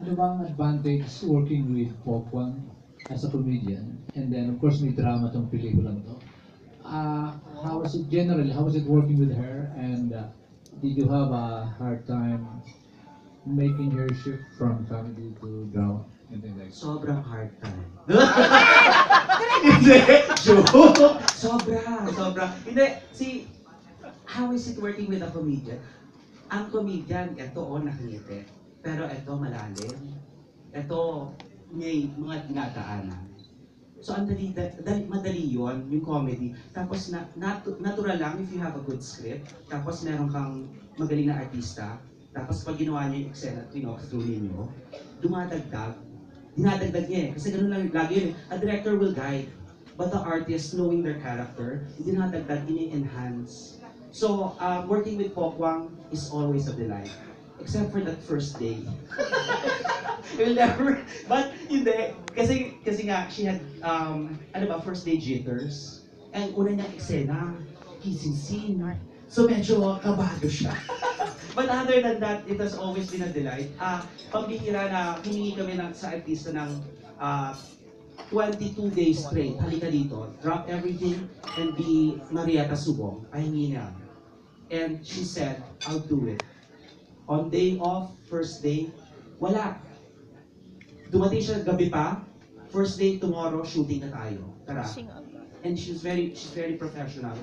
Ano bang advantage working with Pokwang as a comedian? And then, of course, may drama tong pelikula to. How was it generally? How was it working with her? And did you have a hard time making her shift from comedy to drama? Anything like that? Sobrang hard time. Hindi, joke. Sobra. Hindi, how is it working with a comedian? Ang comedian, ito nakangiti. Pero ito malalim. Ito may mga dinadaanan. So, ang madali yun, yung comedy. Tapos, natural lang if you have a good script. Tapos, meron kang magaling na artista. Tapos, pag ginawa niyo yung eksena, through ninyo, dinadagdag niya eh. Kasi ganun lang lagi yun eh. A director will guide. But the artist, knowing their character, dinadagdag, ini-enhance. So, working with Pokwang is always a delight. Except for that first day. You'll never, but hindi. Kasi nga, she had, first day jitters. And una niyang eksena, kissing scene. So medyo kabado siya. But other than that, it has always been a delight. Pambihira na humingi kami sa artista ng 22 days straight. Halika dito, drop everything and be Marietta Subong. I mean niya. And she said, I'll do it. On day off, first day, wala. Dumating siya gabi pa, first day tomorrow, shooting na tayo. Tara. And she's very professional.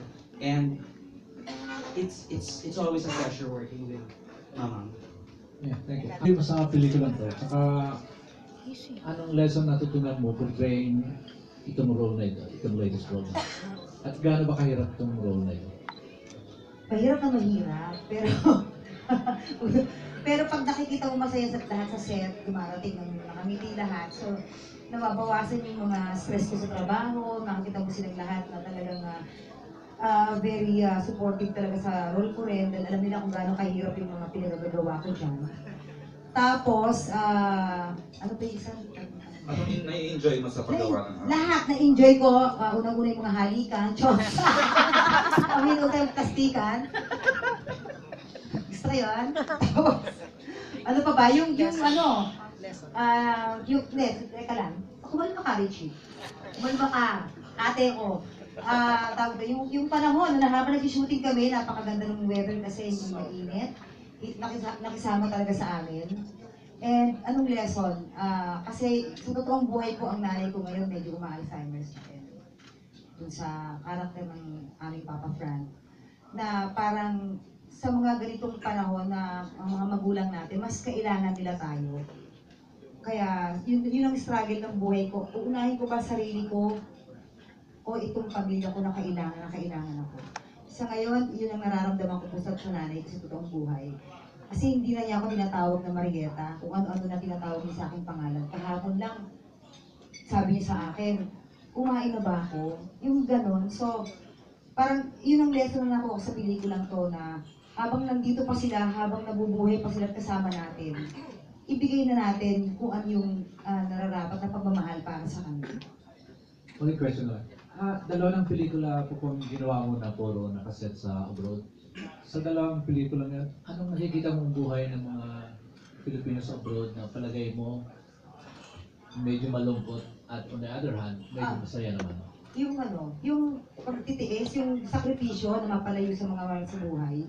And it's always a pleasure working with Mamang. Yeah, thank you. Hindi mo sa pelikula to. Saka, anong lesson natutunan mo portraying itong role na ito, itong latest role na ito? At gaano ba kahirap itong role na ito? Mahirap na mahirap, pero pero pag nakikita mo masaya sa lahat sa set, dumarating ng nakangiti lahat. So, nababawasan yung mga stress ko sa trabaho, nakikita mo silang lahat na talagang very supportive talaga sa role ko rin. Dahil alam nila kung gaano kahirap yung mga pinagagawa ko dyan. Tapos, ano pa yung isang... Anong nai-enjoy mo sa paggawa ng Lahat na-enjoy ko. Unang-una yung mga halikan, chos. Unang-una yung plastikan. Gusto yun? Tapos, ano pa ba? Yung teka lang. Kumalma ka, Richie. Kumalma ka. Ate ko. Tawag yung panahon na habang nag-shooting kami, napakaganda ng weather kasi hindi mainit. Nakisama talaga sa amin. And anong lesson? Kasi sa totoong buhay ko, ang nanay ko ngayon medyo uma-Alzheimer's na rin. Dun sa karakter ng aming Papa Frank. Na parang sa mga ganitong panahon na ang mga magulang natin, mas kailangan nila tayo. Kaya yun ang struggle ng buhay ko. Uunahin ko ba sarili ko o itong pamilya ko na kailangan ako. Sa ngayon, yun ang nararamdaman ko po sa nanay ko sa totoong buhay. Kasi hindi na niya ako tinatawag na Marietta, kung ano-ano na tinatawag niya sa aking pangalan. Kahapon lang, sabi niya sa akin, kumain na ba ako? Yung ganon. So, parang yun ang lesson na nakuha ko sa pelikulang to na habang nandito pa sila, habang nabubuhay pa sila kasama natin, ibigay na natin kung ano yung nararapat na pagmamahal para sa kanila. Only question lang. Dalawang pelikula po kung ginawa mo na puro nakaset sa abroad. Sa dalawang pelikula nga, anong nakikita mong buhay ng mga Pilipino sa abroad na palagay mo medyo malungkot at on the other hand, medyo masaya naman? Yung pagtitiis, yung sakripisyo na mapalayo sa mga mahal sa buhay,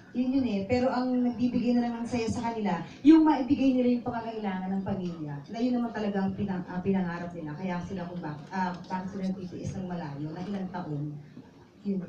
yun eh. Pero ang nagbibigay na lang ng saya sa kanila, yung maibigay nila yung pangangailangan ng pamilya, na yun naman talagang pinangarap nila. Kaya sila bakit sila nagtitiis ng malayo na ilang taon, yun.